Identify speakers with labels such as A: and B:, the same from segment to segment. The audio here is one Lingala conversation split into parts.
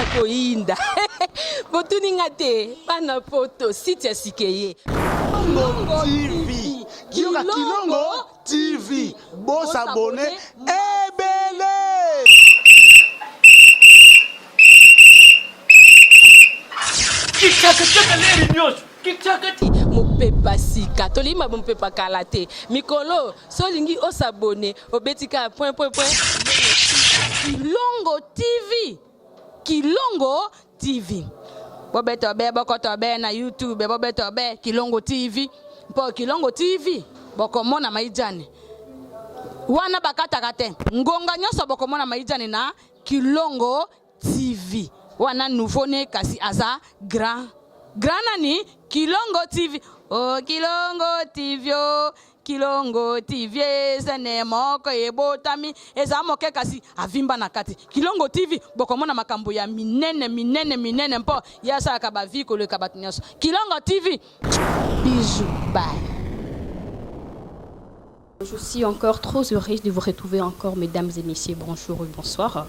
A: na koinda botuninga te bana poto site ya sikeye
B: Kilongo TV. Kilongo TV. Boss abonné. Ebele.
A: mopepa sika tolima mopepa kala te mikolo solingi osabone obetika point Kilongo TV bobeto be bokoto be na YouTube bobeto be Kilongo TV po Kilongo TV bokomona maijane wana bakataka te ngonga nyoso bokomona maijane na Kilongo TV wana nouveau ne kasi aza grand nani Kilongo TV oh Kilongo TV oh Kilongo TV zene moko ebotami eza moke kasi avimba na kati Kilongo TV bokomona makambo ya minene mpo yasa ka vie ko le kabatunyaso Kilongo TV bisous bye.
C: Je suis encore trop heureuse de vous retrouver encore, mesdames et messieurs. Bonjour et bonsoir.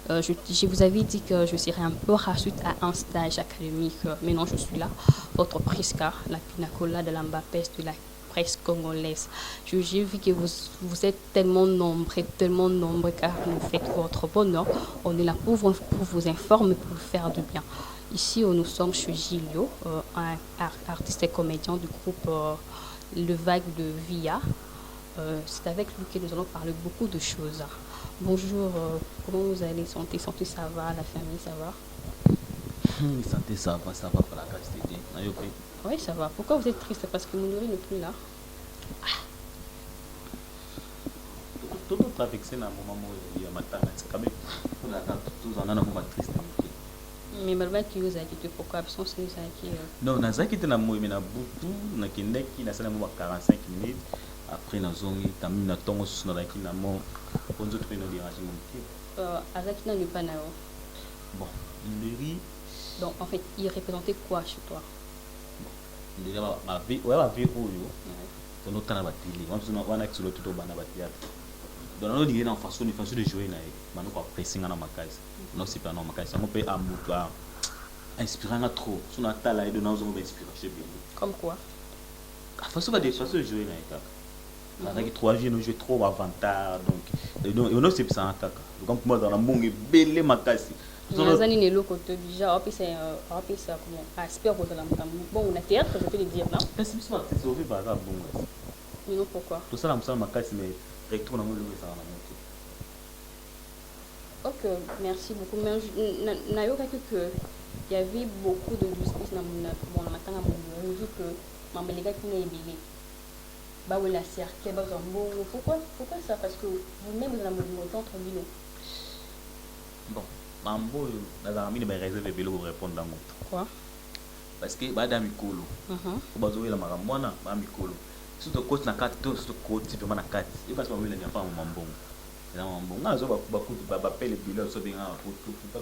C: Je vous avais dit que je serais un peu suite à un stage académique. Maintenant, je suis là. Votre Prisca, la pinacola de l'Ambapes de la presse congolaise. J'ai vu que vous êtes tellement nombreux car vous faites votre bonheur. On est là pour vous informer, pour vous faire du bien. Ici, nous sommes chez Gilio, un artiste et comédien du groupe Le Vague de Via. C'est avec lui que nous allons parler beaucoup de choses. Bonjour, comment vous allez? Santé, ça va? La famille, ça va?
D: Santé, ça va pour la qualité.
C: Oui, ça va. Pourquoi vous êtes triste? Parce que Mounori n'est plus là.
D: Tout le trafic, c'est un moment où il y a matin. C'est quand même tous en un triste.
C: Mais malgré que vous avez quitté, pourquoi absence vous avez quitté?
D: Non, on a quitté na moi, mais na butu, na kindeki, na sana moi 45 minutes. Après na zongi, tammi na tongo sur na kina mo, on se trouve dans déranger mon pied.
C: Azakina n'est pas nao.
D: Bon, Mounori.
C: Donc en fait, il représentait quoi chez toi?
D: Déjà ma vie, ouais, ma vie où on a tant batili, on a que sur le tout au bana batia. Donc on a dit en façon de jouer na, maintenant quoi pressing na makasi. Non c'est pas non makasi, on peut amuka inspirant trop. Sur na tala et de nous on va inspirer chez bien.
C: Comme quoi?
D: Façon de jouer na kaka. On a que 3 jours nous jouer trop avantage donc on a c'est ça kaka. Donc moi dans la monge belle makasi.
C: Nazani ne loko to déjà hop c'est comment aspect pour la bon on a théâtre je peux le dire là
D: C'est ça c'est sauvé par là bon.
C: Mais non pourquoi?
D: Tout ça la msa makasi mais retourne dans le ça na moto.
C: Ok, merci beaucoup. Mais que il y avait beaucoup de justice dans mon matin à mon dit que ma bénéga qui n'estébélé. Bah oui la cercle bah pourquoi ça? Parce que vous-même vous avez mon entre nous.
D: Bon. Mambo dans la mine ba réserve belo pour répondre dans l'autre.
C: Quoi?
D: Parce que ba da mikolo. Bazo la maramwana ba mikolo. Surtout coach na carte to surtout coach vraiment na carte. Il passe pas oui la pas mambo. Na mambo. Na zo ba coach ba pele bilo so bien pour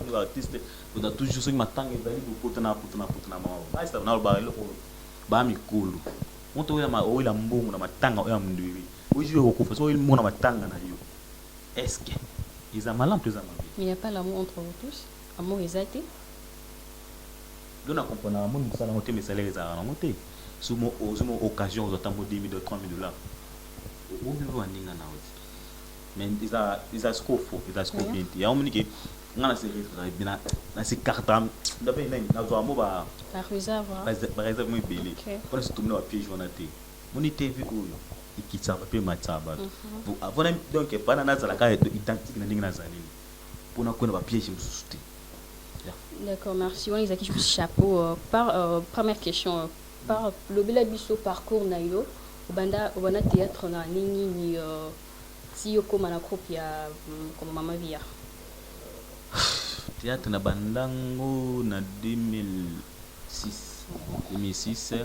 D: les artistes vous da toujours so matanga ezali pour na mama. Ba ça na ba lo ba mikolo. Moto ya ma o la mbongo na matanga o ya mndwi. Ojiwe ko kufa so il mona matanga na yo. Est-ce que ils ont mal plus à ma vie.
C: Mais il n'y a pas l'amour entre vous tous. Amour exalté.
D: Nous ne comprenons pas l'amour, nous avons mes salaires à monter. Sous mon occasion, nous avons 10 000, 3 000 $. Où nous avons mais ils ont ce qu'il faut, ils ont ce qu'il faut. Il y a un moment qui on a ces cartes. D'abord, nous avons
C: la réserve.
D: La réserve est belle. Pour se tourner à pied, on a été. On était vu où il quitte ça, puis mataba. Avant donc pas dans la carte identique na ndinga nazali. Pour na kona ba piège mususuti.
C: D'accord, merci. On les a qui chapeau première question par le biso parcours na yo banda théâtre na nini ni si yo comme na groupe ya comme mama via.
D: Théâtre na bandango na 2006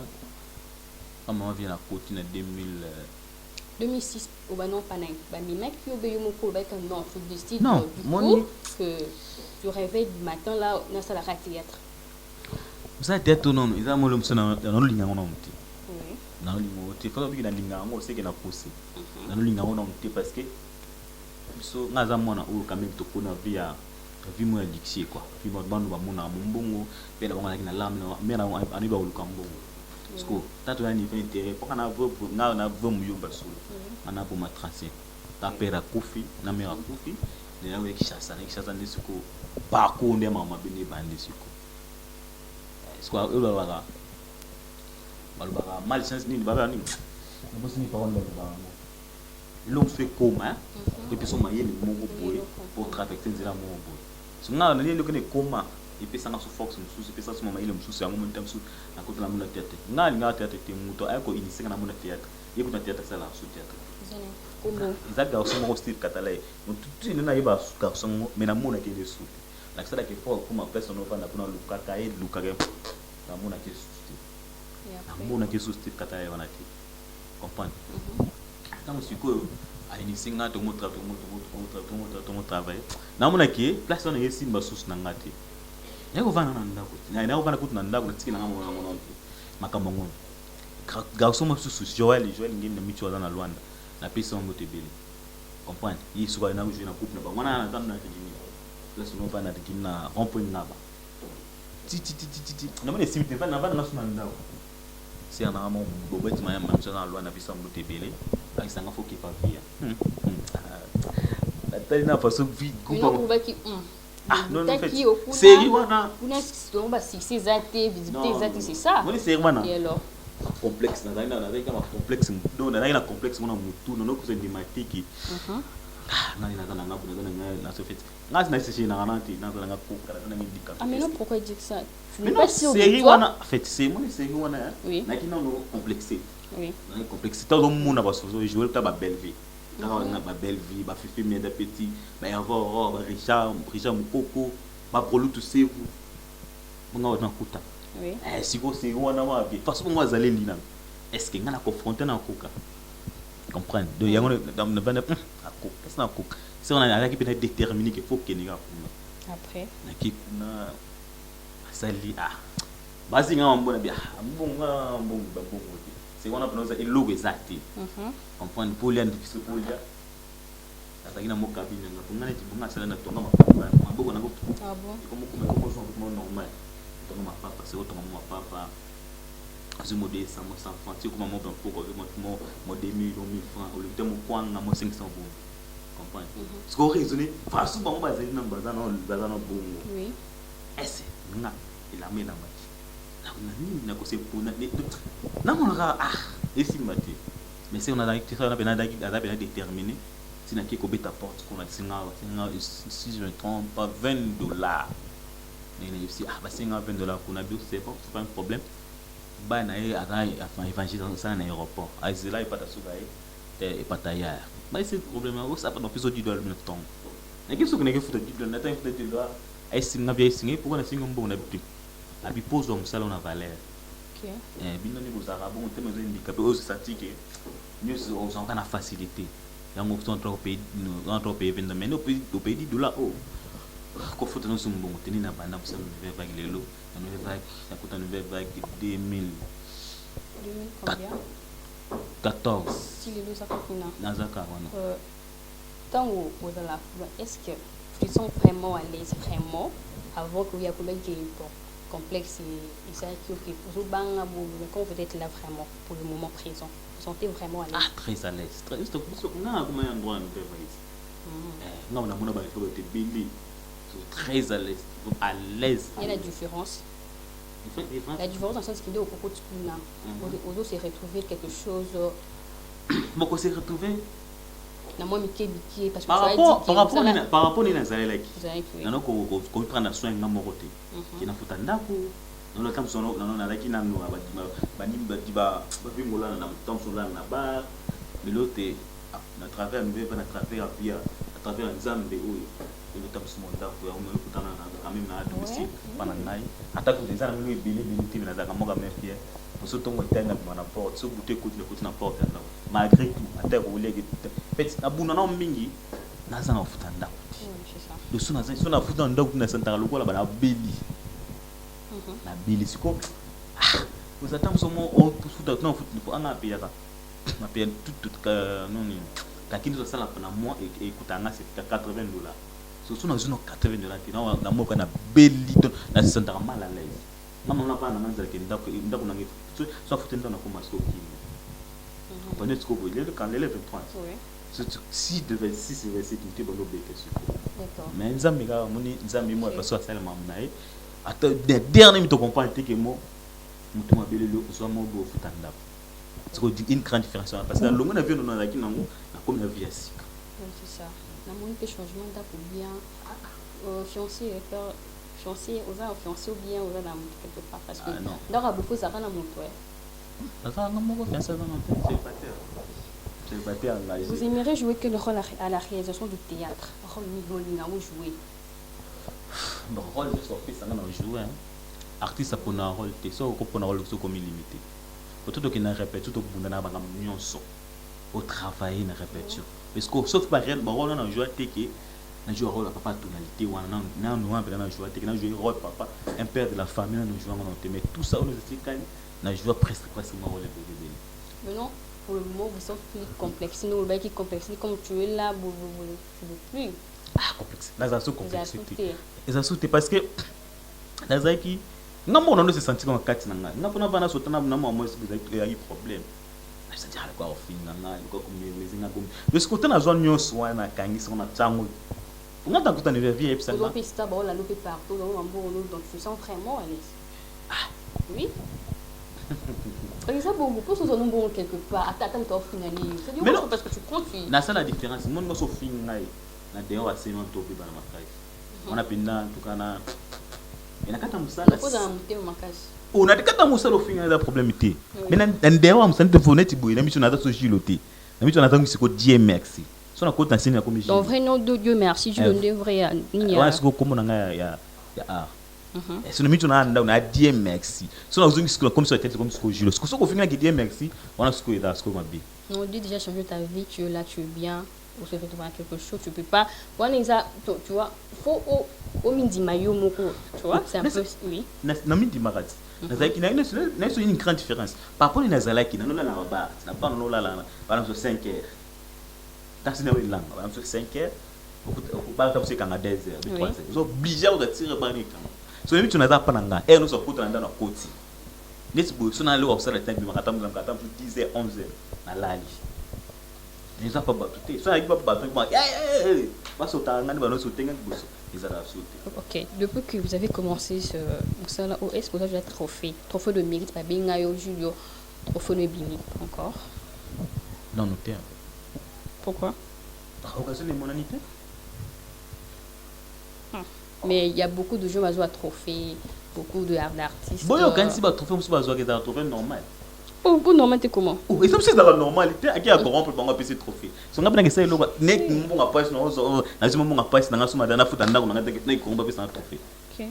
D: mama via na côté na
C: 2006 au banon panay ba mi mec qui obéit mon cours avec un nom tout du style
D: non
C: du que tu réveilles du matin là dans la salle théâtre
D: ça théâtre non ils ont molom sona dans le linga on monte
C: oui
D: dans le linga tu faut que na linga on sait que na poussé dans le linga on monte parce que so ngaza mona ou quand même to kuna via vie moi dixie quoi vie moi bandu ba mona mbongo pe la bango na lam na mena ani ba uluka mbongo parce que tatu yani fait intérêt pour kana vo na vo muyumba so ana pour matracer ta pera kufi na mera kufi ne na weki chasa ndisuko ba ko nde mama bini bandi siko est-ce que elo baka balubaka mal chance nini baba nini bosi ni parole ba l'homme fait coma et puis son maïe le mongo pour traverser nzela mongo so nga na nini ko ne coma et puis ça na suffoque mususu et puis ça so maïe le mususu ya mo ntam su na ko la mo na tete nga nga tete te muto ay ko initier na mo na théâtre et ko na théâtre ça la so théâtre za garçon mo style catalay mo tout na yeba su garçon mais na mo na ke desu la ça que pour comme personne no fanda kuna luka kai luka ke na mo na ke su na mo na ke su style catalay wana ti comprendre dans ce que a initié nga to mo travail na mo na ke place on yesi mba susu na ngati yako vana na ndako na ko vana kutu na ndako tiki na ngamo na makambo ngono garçon mo susu Joël ngine na micho na Luanda na pesa mo tebele comprendre yi suka na jouer na coupe na ba wana na tanda na tini place no vana tiki na rond-point ngaba ti na mo ne simite vana na susu na ndako si ana mo bobeti ma micho na Luanda pesa mo tebele akisanga foki pa via la tali na façon vide
C: coupa
D: non non fait série wana
C: kuna on va c'est ça visibilité c'est ça
D: moi série wana
C: et alors
D: complexe na kama complexe ndo na complexe mona mutu no ko sendimatiki nani na ngapu na so fait ngasi na sisi na nanti na ngapu kala na mindika
C: ah mais non pourquoi dire ça tu
D: n'es
C: pas sûr de
D: série
C: toi
D: wana en fait c'est moi série wana na kina no complexé
C: oui
D: na complexé tout le monde na ba so jouer ta ba belle vie na ba belle vie ba fifi bien d'appétit ba avoir ba Richard Mukoko ba prolu tout c'est vous bonga na kuta
C: oui
D: si go c'est wana wa bi parce que moi zalé lina est-ce que ngana confronter na kuka comprendre donc yango dans le vendre ako qu'est-ce na kuka c'est on a qui peut déterminer qu'il faut que ni ga
C: après
D: na ki na sali basi nga mbona bia mbonga c'est on a prononcé il logo exact comprendre pour les difficile pour les atakina mo kabine nga tungana tibunga sala na tonga maboko na go
C: ah bon
D: comme son normal tonga mapapa c'est autant mo papa azu modé 100 francs tu comme mo ben pour mo 2000 francs au lieu de mo kwanga mo 500 bon comprendre ce qu'on raisonner façon ba mo bazali na bazana bongo
C: oui
D: est nga il a mis la match na nini na ko se pona na mo nga et si mati mais c'est on a déterminé si na qui ko beta porte qu'on a singa si je me trompe pas $20 mais il aussi bah c'est $20 qu'on a bu c'est pas un problème bah na enfin évangéliser ça na aéroport c'est là il pas ta sougaye et pas tailleur bah c'est problème ça pas dans plus $10 le temps et qu'est-ce que n'est que foutre $10 na temps foutre $10 ai singa bien singa pourquoi na singa bon na bi abi pose on ça on a valeur
C: ok
D: bino ni bozaka bon te mais handicapé aux statiques mieux on en a facilité yango contre pays vendant mais no pays $10 ko foto no sumbo teni na banda pour ça nouvelle vague lelo nouvelle vague ça coûte nouvelle vague 2000
C: combien
D: 14
C: si les deux ça combien
D: nazaka wana
C: tant au la est-ce que tu te sens vraiment à l'aise vraiment avant qu'il y a combien qui est complexe et ça qui ok vous banga mais quand vous êtes là vraiment pour le moment présent vous sentez vraiment à l'aise
D: très à l'aise très juste pour ça na kuma ya ndwa nouvelle vague non na mona ba faut te bili très à l'aise
C: il y a la différence la différence dans le sens qu'il est au coco de school là aux autres s'est retrouvé quelque chose
D: beaucoup s'est retrouvé
C: na moi Mickey parce que
D: par rapport ni na zalelaki na ko prendre soin na morote qui na futa ndako na le temps sono na laki na no ba diba vingola na temps sono na bar mais l'autre na travers nous va na travers via à travers nzambe oyo le temps sono ndako ya mo kutana na quand même na domicile pana ngai ata ko des amis bele tibi na zaka moka mefie surtout moi tena na porte so bouté côté na porte là malgré tout ata ko legi petit abuna na mingi na zana futa ndako le sona futa ndako na santa lokola ba na beli na beli siko vous attendez seulement on futa na futa pour anga pia ka na pia tout non ni lakini ça la na moi et kutanga c'est $80 surtout dans une 80 dollars na moko na beli to na se sentir mal à l'aise maman na pas na manza ke ndako na ngi so faut tendre na ko masko ki pendant ce que vous voulez quand l'élève 23 si de 26 et 27 tu peux l'oublier que
C: D'accord.
D: mais nzambe ka moni nzambe mo parce que ça le mamnae ata dernier mi to comprendre que mo mutu mabele lo so mo do futanda c'est une grande différence parce que le monde a vu dans la qui na comme la vie asika.
C: Oui, c'est ça. Na moni pe changement d'après bien fiancé fiancé aux fiancé ou bien aux dans quelque part parce que dans a beaucoup ça na moto
D: ça nga moko fiancé dans mon célibataire. Célibataire là.
C: Vous aimeriez jouer quel rôle à la réalisation du théâtre? Rôle Nigolinga ou jouer?
D: Bon rôle de sortir ça na jouer artiste pour un rôle te so ko pour un rôle so comme illimité. Peut-être qu'il n'a répété tout au bout d'un abandon au travail na répétition parce que sauf par exemple rôle on a joué teke na joué rôle papa tonalité ou na nous on peut na joué teke na joué rôle papa un père de la famille na joué on mais tout ça on nous explique na joué presque mon rôle bébé.
C: Maintenant pour le moment vous sentez plus complexe nous le qui complexe comme tu es là vous plus
D: complexe là ça sous complexité et ça sous parce que là ça qui ngambo on se sentir comme kati na nga ngapona bana sotana na mama il y a eu problème ça dire quoi au fin nga ko comme les nga comme parce que tana zone nyos wana kangi sona tsango on a tant que tu ne vie et ça
C: on peut sta ba on la loupé partout donc tu sens vraiment à l'aise oui et ça bon pour ce sont bon quelque part attends tu finaliser c'est du parce que tu continues
D: na ça la différence mon ngo so fin ngai na deo wa sema topi bana makai on a pinda tukana inakata musala
C: poza mtemo makazi
D: unatikata musala ofinga za problème té mais ndewa musala te foneti boy na mitu na so jiloté na mitu na tangu siko Dieu merci so na kota nsini ya komi
C: donc vrai nom de Dieu merci je le devrais ni
D: ya siko komo na nga ya art so na mitu na nda na Dieu merci so na uzungi siko comme ça tête comme siko jilo siko ko finga ki Dieu merci on a siko ida siko mabi
C: non Dieu déjà changé ta vie tu es là tu es bien ou se retrouver à quelque chose tu peux pas voilà ça tu vois faut au midi mayo moko tu vois c'est un peu oui
D: na midi marati na zaki na une grande différence par rapport à zalaki na lola na ba na pas lola la par exemple 5 heures dans ce niveau là par exemple 5 heures au ba tabu kanga 10 heures 3 heures so obligé de tirer par ni kanga so mimi tunaza pa nanga no so kuta ndana koti neti bo so na le observe le temps bi makata muzam kata 10 heures 11 heures na lali ils n'ont pas battu ça il va battre moi va sauter ngani ba no sauter ngani boso ils ont sauté.
C: OK depuis que vous avez commencé ça là OS vous avez trophée de mérite par Bengayo Julio trophée de Bini encore
D: non noté
C: pourquoi
D: occasion de monanité
C: mais il y a beaucoup de jeux à trophée beaucoup d'artistes
D: boyo quand si ba trophée musu ba zo ke trophée normal.
C: Oh, normal t'es comment?
D: Oh, et ça c'est dans la normalité. À qui a corrompre pour avoir PC trophée. Si on a bien que ça, il nek mbonga passe na ozo, na zimo mbonga passe na ngaso madana futa ndako na ngate nek corrompre PC na trophée.
C: OK.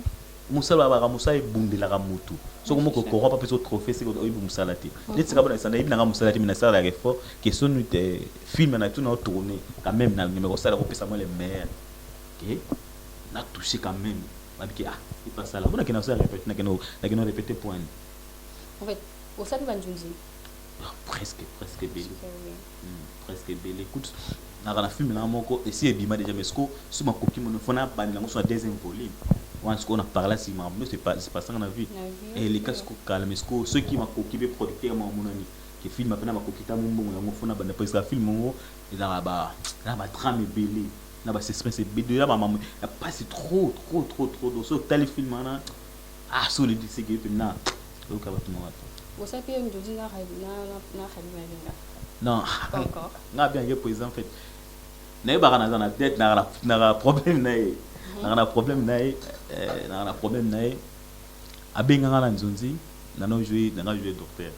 D: Musala ba musala bundela ka mutu. So comme ko corrompre PC trophée c'est ko ibu musala te. Net sika bana sana ibina musala te mina sala ya fort que son film na tout na tourner quand même na numéro ça ko pesa moi les meilleurs. OK. Na touché quand même. Ba bi ah, il passe là. Bona kina ça répéter na kina répéter point.
C: En fait au sein de Banjunzi
D: presque belle presque belle écoute na film na moko et si ebima déjà mais sco sur ma coquille mon fona bani na sur deuxième volume on ce qu'on a parlé si ma c'est pas ça on a vu et les cas sco calme sco ceux qui m'a coquille producteur ma monani qui film après na ma coquille ta mbongo na fona bana parce que film mo ils a ba drame belle na ba suspense belle là maman pas c'est trop dans ce tel film là ah sur le c'est que na au cas tout moi
C: vous savez une deuxième
D: non
C: pas encore
D: nga bien que président en fait na ba na na dette na problème na problème na abenga na nzonzi na no jouer docteur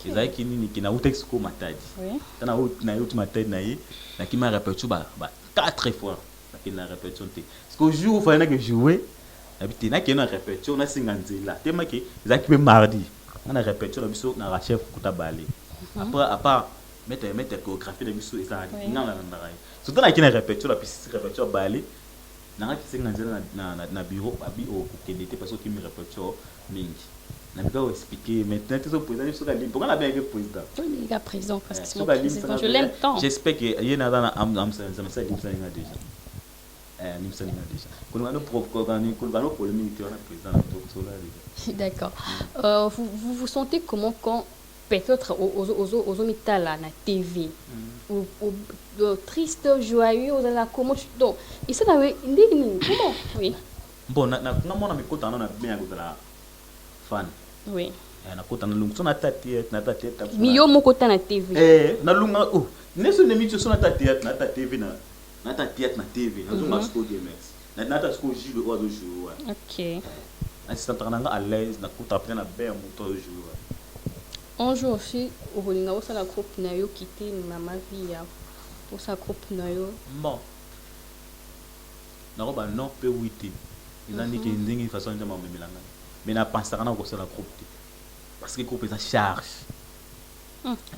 D: ezai kinini kina utex ko matadi
C: oui
D: na ut matadi na yi na ki ma répéter ba 4 fois na ki na répétition te parce que jour fallait que jouer habité na ki na répétition na singanzela tema ki ezai ki mardi on a répété la biso na chef kuta bale après à part mettre chorégraphie de biso et ça non la ndara surtout na kina répété la piste répété bale na ki senga nzela na bureau abi au kende parce que qui me répété mingi na bika expliquer maintenant tout ça président sur la ligne pourquoi la bien que président
C: oui il est présent parce que c'est mon président je l'aime tant
D: j'espère que yena na am ça déjà Ni msalinga déjà. Kuna polémique on a président
C: D'accord. Vous vous sentez comment quand peut-être aux mitala la TV ou triste joyeux aux la comment donc et ça n'avait comment oui
D: bon na mona mikota na bien ko la fan
C: oui
D: na kota na lungu so na tati
C: miyo moko ta na TV
D: na lunga oh neso ne mitso so na tati na TV na tati na TV na zunga sko DMX na ta sko jilo o do jour
C: OK
D: assistant nga à l'aise na kota après na bien moto jour
C: un jour aussi au holinga au sala groupe na yo quitter mama vie ya au sa groupe na yo
D: bon na roba non pe 8 ils ont dit que ndingi façon de mamelanga mais na penser kana ko sala groupe parce que groupe ça charge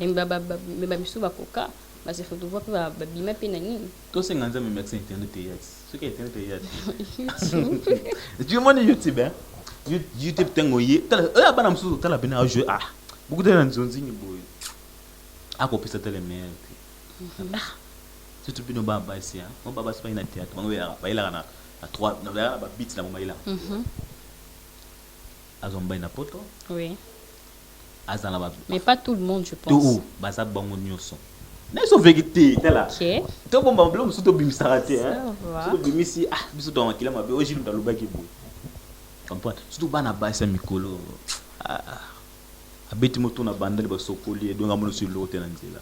C: mais ba biso ba koka ba se faut voir ba bima pe na nini
D: to se nganza me max internet yes ce qui est internet yes tu monnes YouTube hein YouTube tengo ye tala bana msuzu tala bina jeu beaucoup de gens ont dit boy ako pesa tele mais surtout bino baba ici hein on baba c'est pas une théâtre on va il a na 3 na ba beats na mama ila azomba ina poto
C: oui
D: azala ba
C: mais pas tout le monde je pense
D: tout baza bango nyoso na so vérité tela
C: OK
D: to bomba blom surtout bimisarate
C: hein
D: surtout bimisi biso to makila mabe oji lu dalobaki boy comprendre surtout bana basa mikolo abeti moto na bandali ba sokoli donc amono sur l'autre na nzela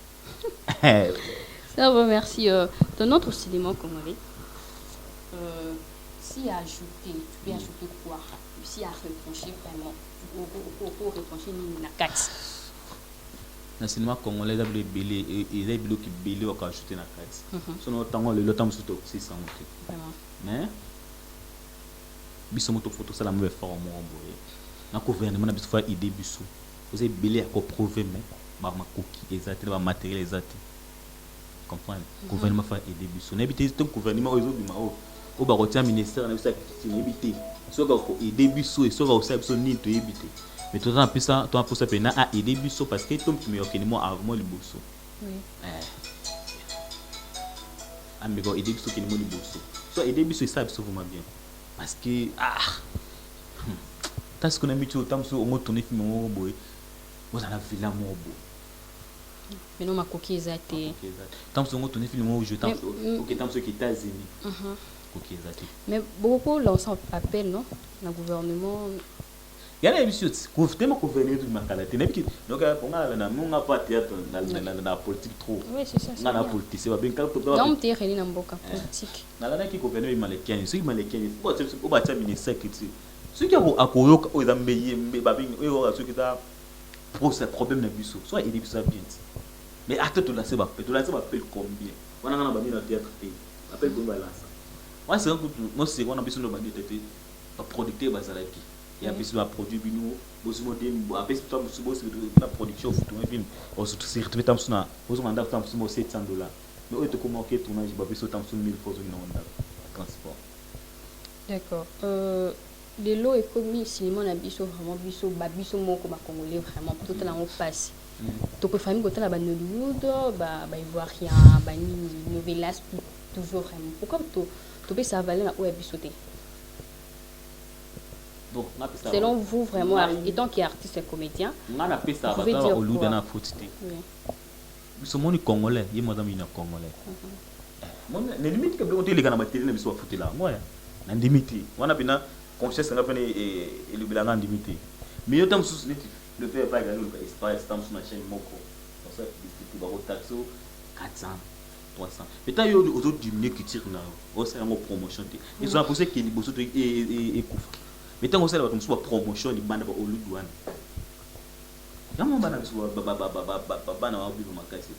C: ça va merci dans notre cinéma congolais si ajouter tu peux ajouter quoi si à retrancher vraiment pour retrancher na carte
D: na cinéma congolais da belé et da bilo ki belé o ka ajouter na carte sono tango le temps surtout 600
C: vraiment
D: mais biso moto photo ça la mauvais forme boye na gouvernement na biso fa idée biso vous avez belé à prouver mais ba makoki exactement ba matériel exact comprendre gouvernement fa aider biso na bité ton gouvernement ozo bima o ba rotia ministère na biso ki ebité so ga ko aider biso et so ga osa biso ni to ebité mais tout en plus ça toi pour ça pena a aider biso parce que tom qui me okeni avant liboso
C: oui
D: amigo aider biso ki ni mo liboso so aider biso ça biso vraiment bien parce que parce qu'on a mis tout le temps sur au tourner film au boy vous en avez villa mo bo
C: mais non ma coquille exacte
D: tant sur au tourner film au jeu tant OK tant sur qui États-Unis coquille exacte
C: mais beaucoup lancer appel non le gouvernement
D: il y a des émissions gouvernement gouvernement du makalate n'importe donc on a na on pas théâtre dans la politique trop
C: oui c'est ça
D: na la politique c'est pas bien quand
C: non t'es réuni dans boka politique
D: na la qui gouvernement malekien ceux qui malekien au bâtiment ministère critique ceux qui ont akoyoka aux ambeyé babing eux ceux qui ta pour ce problème na biso soit aider biso bien mais acte tout là c'est pas appelle combien on a na ba na théâtre té appelle combien là ça moi c'est moi c'est on a besoin de bandi tété ba producteur bazalaki il y a besoin de produire bino bosi modem après toi bosi la production photo un film on se retrouve tam suna bosi manda tam suna $700 mais eux te comment que tournage ba besoin tam suna 1000 photos na onda transport
C: d'accord les lots et commis cinéma na biso vraiment biso ba biso moko ba congolais vraiment tout là on passe to pe famille côté là ba Nollywood ba ivoirien ba ni novelas toujours vraiment pourquoi to pe ça valer na o biso té
D: bon
C: selon vous vraiment étant qui est artiste et comédien
D: on a appelé ça ba au lieu na fautité biso moni congolais yi madame ina congolais mon ne limite que on te les gana ba télé na biso fouté là moi na limite on a bina conscience nga pene et le bilan limité mais yotam sous le fait pas gagner le espace tam sur la chaîne moko pour ça distribuer ba taxo 400 300 mais ta yo aux autres diminuer qui tire na au ça en promotion ils ont posé que liboso et couvre mais tant on ça ba tum soit promotion ni banda ba au douane yamo bana biso bana wa bibo makasi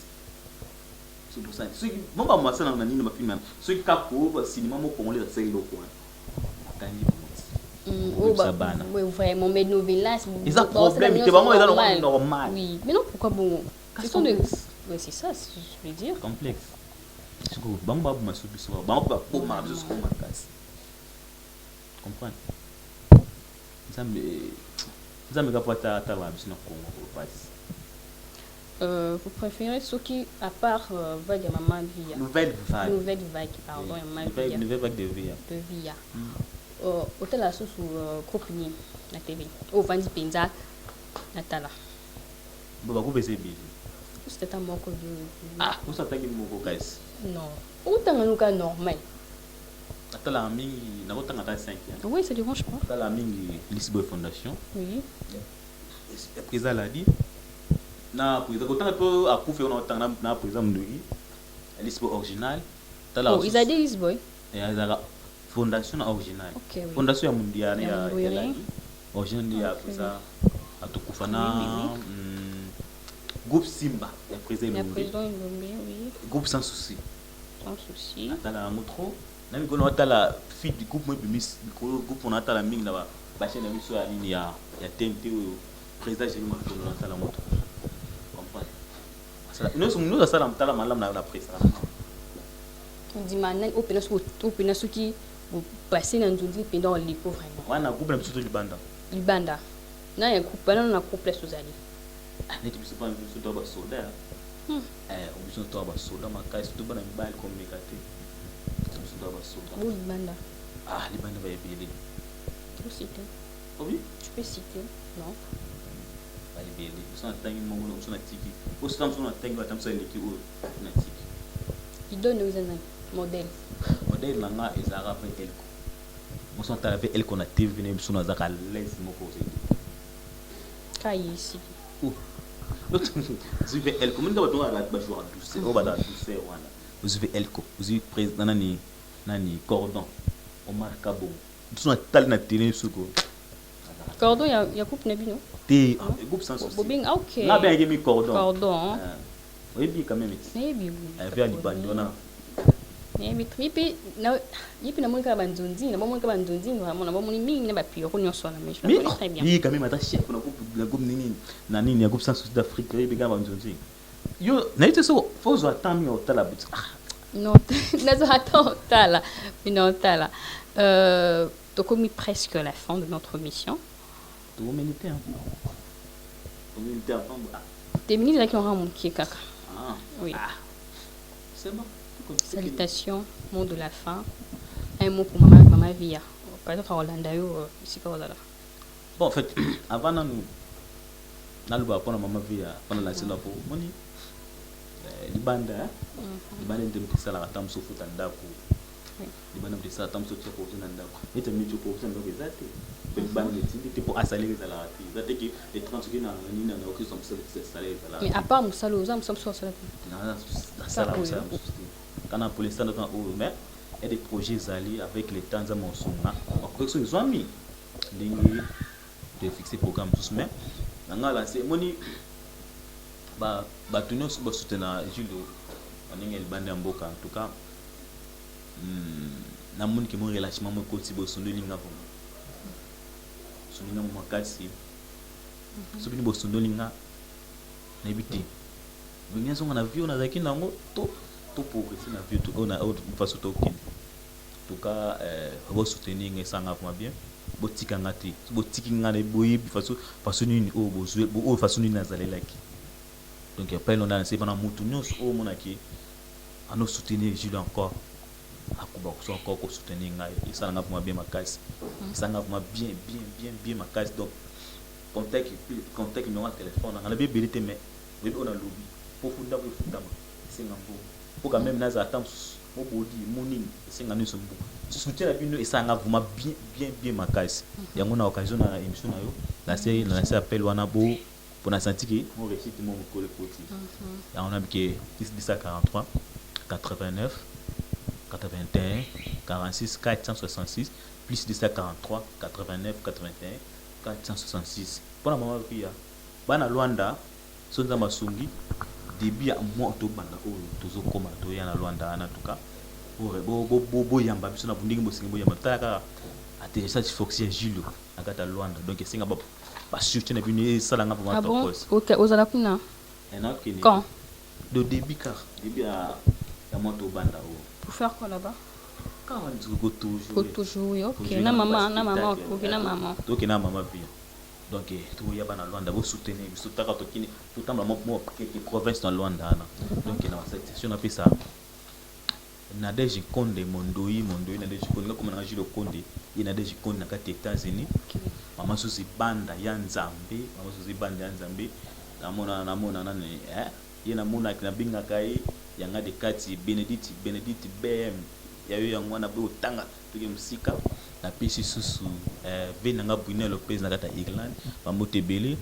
D: c'est pour ça ceux qui bon ba massa na nini ba film ceux qui cap pour cinéma mo congolais ça c'est le coin tani
C: oui, vraiment, mais novelas.
D: Ils ont problème, c'est vraiment normal.
C: Oui, mais non, pourquoi bon oui, c'est ça, je veux dire.
D: Complexe. C'est que Bamba Masubiso, Bamba Poma, je suis comme ma casse. Comprends? Ça me gâte pas ta Congo passe.
C: Vous préférez ce qui, à part vague à maman Via.
D: Nouvelle vague.
C: Nouvelle vague, pardon, maman Via.
D: Nouvelle vague de Via.
C: De Via. Hôtel à sous groupe Ni, la TV. Au Vandi Penza, Natala.
D: Bon, bah, vous baissez bien.
C: C'était un mot de.
D: Ah, vous savez que vous avez
C: non. Autant un cas normal.
D: Natala a mis, n'a pas tant à 5 ans.
C: Oui, ça dérange pas.
D: Natala a mis Lisbonne Fondation.
C: Oui.
D: Le président l'a dit. Na président quand on peut accouper on entend na président Mdoui Lisbonne original.
C: Oh, ils a dit Lisbonne.
D: Et la fondation originale.
C: OK, oui.
D: Fondation mondiale ya
C: Oui.
D: original ya ça atukufana groupe Simba ya président
C: Le
D: Mdoui.
C: président Lomé, oui.
D: Groupe sans souci.
C: Sans souci.
D: Atala ngotro. Na mikono atala fit du groupe Miss groupe on atala mingi na ba chaîne ya miso ya nini ya TNT président Jérémy Makono na atala ngotro. Nous ça dans la presse.
C: On dit maintenant au pénal ce qui vous passez dans une pendant les pauvres vraiment.
D: On a groupe surtout Libanda.
C: Libanda. Na ya groupe na na couple sozali.
D: Ah ne tu peux pas sur toi soda. On besoin toi soda ma caisse tout bana mbali communicateur. Sur toi soda.
C: Bon Libanda.
D: Ah Libanda va ébélé.
C: Tu peux citer.
D: Oui,
C: tu peux citer. Non.
D: Ébélé. Ils sont tangi mon on sont tiki. Au stand sont tangi ba tamsa liki o na tiki.
C: Il donne aux amis modèle.
D: Modèle langa ezara après elko. On sont avec elko na TV venir sur na zaka lens moko c'est.
C: Kai ici.
D: Oh. Vous avez elko minga batonga la ba jouer douceur. On va dans douceur wana. Vous avez elko. Vous avez président nani cordon. Omar Kabo. Ils sont tal na télé suko.
C: Cordon ya coupe na bino.
D: Té groupe sans souci.
C: Bobing OK.
D: Na bien mis cordon.
C: Cordon.
D: Oui bien quand même.
C: Eh bien.
D: Avec Libandona.
C: Eh bien tripi na yipi na mweka banzonzi na mweka banzonzi na mweka mingi na ba pio konyo so na mesho. Très bien.
D: Oui quand même ata chef na groupe nini na nini ya groupe sans souci d'Afrique oui bien banzonzi. Yo na ite so faut attendre au tala but.
C: Non, nazo attends tala. Non tala. Donc on est presque à la fin de notre mission.
D: Tu veux militaire. Tu veux militaire
C: Des ministres qui ont remonté kaka.
D: Ah.
C: Oui.
D: Ah. C'est bon.
C: Salutations, mot de la fin. Un mot pour maman Via. Par exemple, à Hollanda, ici pas Hollanda.
D: Bon, en fait, avant nous, nous pour maman Via, pendant la saison pour moni. Libanda, libanda de ça la tam so futa ndako. Libanda de ça tam so tio ko zuna ndako. Et tu mitu ko zuna ndako zate. Libanda de tindi pour assaler les alati. Zate que les 30 qui na ni na ko som se saler les alati.
C: Mais à part Moussalo, nous sommes sur ça.
D: Ça là ça. Quand on police dans au mais et des projets alliés avec les temps à mon songa. Après ça ils ont mis ligne de fixer programme tous mais nga la c'est moni ba tunyo so soutenir Julio onengel bande mboka en tout cas na moni ke mon relâchement mo koti bo sondo linga po sondo mo makasi so bini bo sondo linga na biti binya so na vie on a zaki nango to progresser na vie to on a autre façon to kin en tout cas bo soutenir ngesanga vraiment bien bo tikanga ti bo tikinga ne boyi façon nini o bo façon nini nazalelaki. Donc après on a lancé pendant Moutounos au monaki à nous soutenir Jules encore à Kuba encore pour soutenir et ça n'a pas bien ma casse ça n'a pas bien ma casse donc contact numéro téléphone on a bien bilité mais on a lobby pour funda c'est ngambo pour quand même naza attendre mon body morning c'est nganu so soutien la bino et ça n'a vraiment bien ma casse il y a une occasion na émission na yo la série appel wana bo pour na senti que mon récite mon collègue côté et on a que 1043 89 81 46 466 plus 1043 89 81 466 pour la maman qui a bana Luanda sonza masungi début à moi to banda ko tozo koma to ya na Luanda en tout cas bo yamba biso na bundingi bo singi bo yamba taka ate ça foxie Julio akata Luanda donc singa ba surtout na bini sala nga pour
C: bon OK aux alapuna quand
D: de début car début à moto banda
C: pour faire quoi là-bas
D: quand on dit go toujours
C: oui OK na maman OK na maman
D: bien donc tout y a bana Luanda vous soutenir biso taka tokini tout tamba mo quelques provinces dans Luanda na donc na cette session après ça Nadège Konde Mondoi Nadège Konde comme na Jilo Konde il Nadège Konde na kati États-Unis mama susi banda ya Nzambe namona nani yena mona kina binga kai yanga de kati Benedict BM yayo yango na bo tanga tuke musika na pesi susu venanga Brunel Lopez na kata Irlande bamote belé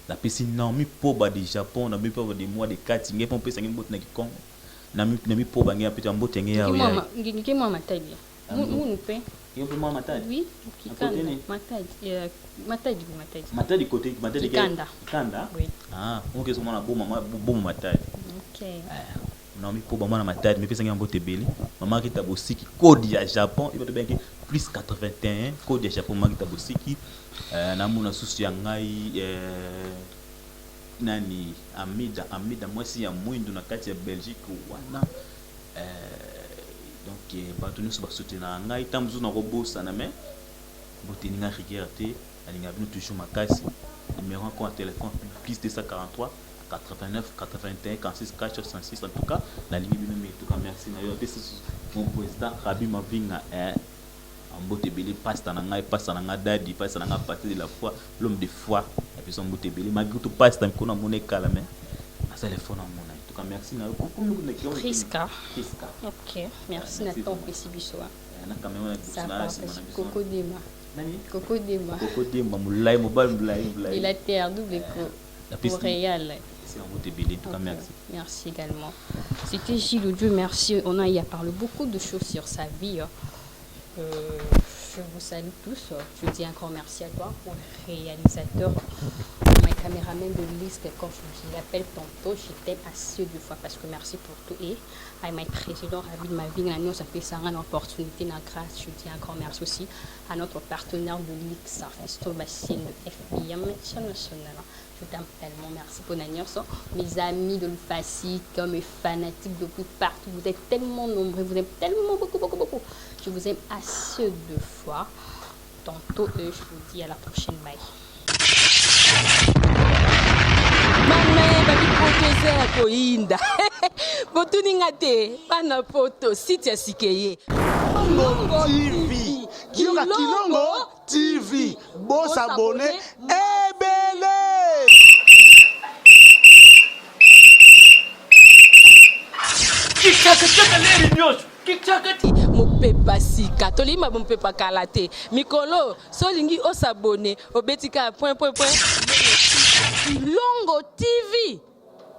D: la pesi Naomi Poba du Japon na Poba de mois de kati ngepo pesa ngimbote na Kikongo na Poba ngia peta mbote ngia yawo ya
C: ngiki mwa matadi munu pe
D: yo pe mwa matadi
C: oui kikanda matadi
D: côté kanda
C: oui
D: on ke soma na boma matadi
C: OK
D: Naomi Poba mwana matadi me pesa ngia mbote belé mama kita bosiki code ya Japon ibote benki plus 81 code ya Japon mama kita bosiki na muna susu ya ngai nani Amida mwasi ya mwindu na kati ya Belgique wana donc bato nyonso basoutenir ngai tamzu na kobosa na me boteninga rigerte alinga bino toujours makasi numéro en compte téléphone plus 243 89 81 46 466 en tout cas la ligne bino mais tout cas merci na yo mon président Rabi Mavinga Mbote Belé passe na nga dadi passe na nga partie de la foi l'homme de foi et puis son Mbote Belé malgré tout passe dans kona mona kala mais na téléphone mona en tout cas merci na
C: Priska OK merci na ton précibiso
D: na caméra
C: Coco Dema
D: nani
C: Coco Dema
D: mulai mobile
C: il a terre double pour Réal
D: c'est Mbote Belé en tout cas merci
C: merci également c'était Gilles Dieu merci on a parlé beaucoup de choses sur sa vie. Je vous salue tous. Je dis encore merci à toi, mon réalisateur, mon caméraman de liste. Quand je l'appelle tantôt, j'étais assez deux fois parce que merci pour tout. Et à mon président, Rabi de ma vie, ça fait ça une opportunité, une grâce. Je dis encore merci aussi à notre partenaire de l'IXA, Festo Bassine, de FBM National. Je t'aime tellement, merci pour mes amis de l'UFASIC, mes fanatiques de partout. Vous êtes tellement nombreux, vous êtes tellement beaucoup. Je vous aime assez deux fois. Tantôt, je vous dis à la prochaine. Bye.
A: Koinda botuninga te bana poto site ya sikeye
B: Kilongo TV Kilongo TV bosabone ebele
D: Kikaka leri nyosho kikaka
A: mopepa sika tolima mopepa kala te mikolo solingi osabone obetika point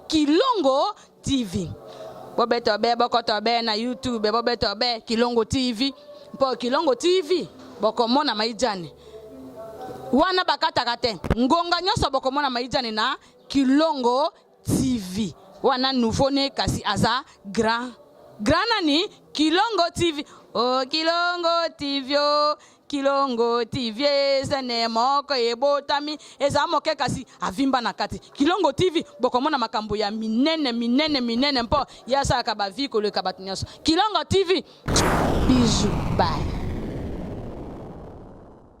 A: Kilongo TV bobeto be bokoto be na YouTube bobeto be Kilongo TV po Kilongo TV bokomona maijane wana bakataka te ngonga nyoso bokomona maijane na Kilongo TV wana nouveau ne kasi aza grand nani Kilongo TV oh Kilongo TV zene moko ebotami eza moke kasi avimba na kati Kilongo TV bokomona makambo ya minene mpo yasa ka ba vie ko le kabatunyaso Kilongo TV bisous bye.